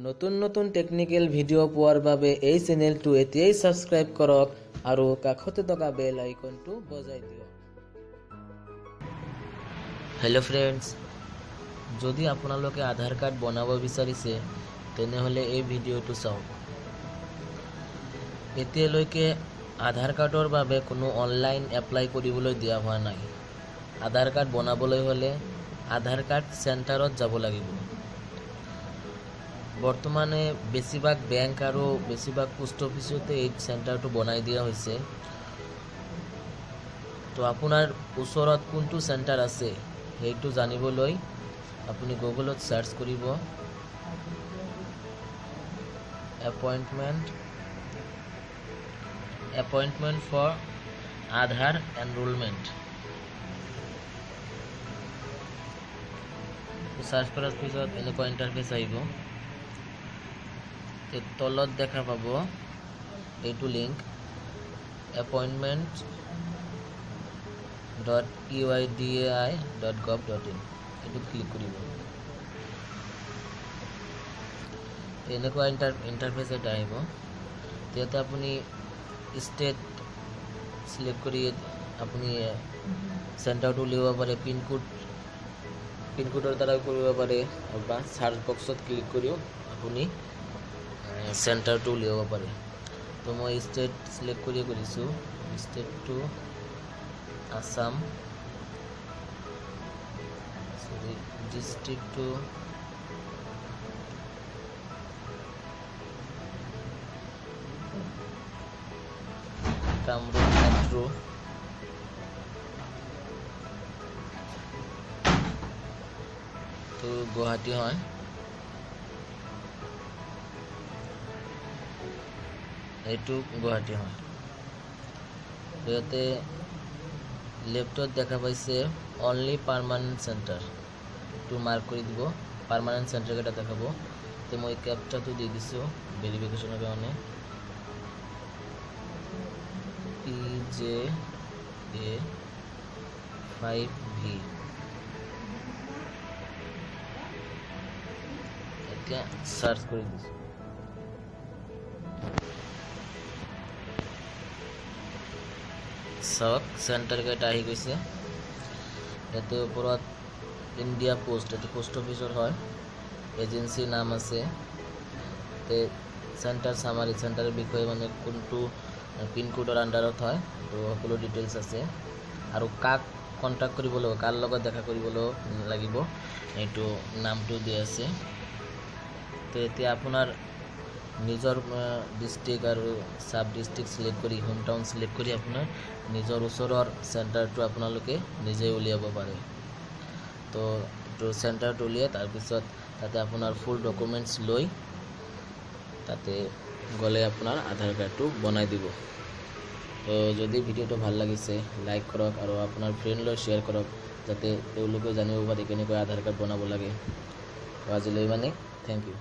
নতুন নতুন technical video পোৱাৰ বাবে এই চেনেলটো এতিয়াই সাবস্ক্ৰাইব কৰক আৰু কাষতে থকা বেল আইকনটো বজাই দিয়ক। হেল্ল' ফ্ৰেন্ডছ, যদি আপোনালোকে আধাৰ কাৰ্ড বনাব বিচাৰিছে তেনেহ'লে এই ভিডিঅ'টো চাওক। এতিয়ালৈকে আধাৰ কাৰ্ডৰ বাবে কোনো অনলাইন এপ্লাই কৰিবলৈ দিয়া হোৱা নাই। আধাৰ কাৰ্ড বনাবলৈ হ'লে আধাৰ কাৰ্ড চেণ্টাৰত যাব লাগিব। বৰ্তমানে বেছিভাগ বেংক আৰু বেছিভাগ পোষ্ট অফিচতে এই চেণ্টাৰটো বনাই দিয়া হৈছে। তো আপোনাৰ ওচৰত কোনটো চেণ্টাৰ আছে সেইটো জানিবলৈ আপুনি গুগলত সাৰ্চ কৰিব appointment for Aadhaar enrolment. Search কৰাৰ পিছত এনেকুৱা ইণ্টাৰফেচ আহিব। তলত দেখা পাব এইটো লিংক appointment.uidi.gov.in, এইটো ক্লিক কৰিব। এনেকুৱা ইণ্টাৰফেচ এটা আহিব। ইয়াতে আপুনি ষ্টেট সিলেক্ট কৰি আপুনি চেণ্টাৰটো উলিয়াব পাৰে। পিনকোডৰ দ্বাৰা কৰিব পাৰে বা সাৰ্চ বক্সত ক্লিক কৰিও আপুনি চেণ্টাৰটো উলিয়াব পাৰে। তো মই ষ্টেট সিলেক্ট কৰিছোঁ। ষ্টেটটো আসাম, ডিষ্ট্ৰিক্টটো কামৰূপ মেট্ৰ', তো গুৱাহাটী হয়। এইটো গুৱাহাটী হয়। ইয়াতে লেফটত দেখা পাইছে অনলি পাৰ্মানেণ্ট চেণ্টাৰ, এইটো মাৰ্ক কৰি দিব। পাৰ্মানেণ্ট চেণ্টাৰকেইটা দেখাব। তো মই কেপচাটো দি দিছোঁ ভেৰিফিকেশ্যনৰ কাৰণে। PJA5V। এতিয়া সাৰ্চ কৰি দিছোঁ। চাওক চেণ্টাৰ কেইটা আহি গৈছে। ইয়াতে ওপৰত ইণ্ডিয়া পোষ্ট, এইটো পোষ্ট অফিচৰ হয়। এজেঞ্চিৰ নাম আছে। চেণ্টাৰ চামাৰী, চেণ্টাৰৰ বিষয়ে মানে কোনটো পিনকোডৰ আণ্ডাৰত হয় তো সকলো ডিটেইলছ আছে। আৰু কাক কণ্টেক্ট কৰিব লাগিব, কাৰ লগত দেখা কৰিবলৈ লাগিব এইটো নামটো দিয়া আছে। তো এতিয়া আপোনাৰ নিজৰ ডিষ্ট্ৰিক্ট আৰু সাব ডিষ্ট্ৰিক্ট সিলেক্ট কৰি, হোম টাউন সিলেক্ট কৰি আপোনাৰ নিজৰ ওচৰৰ চেণ্টাৰটো আপোনালোকে নিজে উলিয়াব পাৰে। তো এইটো চেণ্টাৰটো উলিয়াই তাৰপিছত তাতে আপোনাৰ ফুল ডকুমেণ্টছ লৈ তাতে গ'লে আপোনাৰ আধাৰ কাৰ্ডটো বনাই দিব। তো যদি ভিডিঅ'টো ভাল লাগিছে লাইক কৰক আৰু আপোনাৰ ফ্ৰেণ্ডলৈ শ্বেয়াৰ কৰক, যাতে তেওঁলোকে জানিব পাৰে কেনেকৈ আধাৰ কাৰ্ড বনাব লাগে। তো আজিলৈ মানে থেংক ইউ।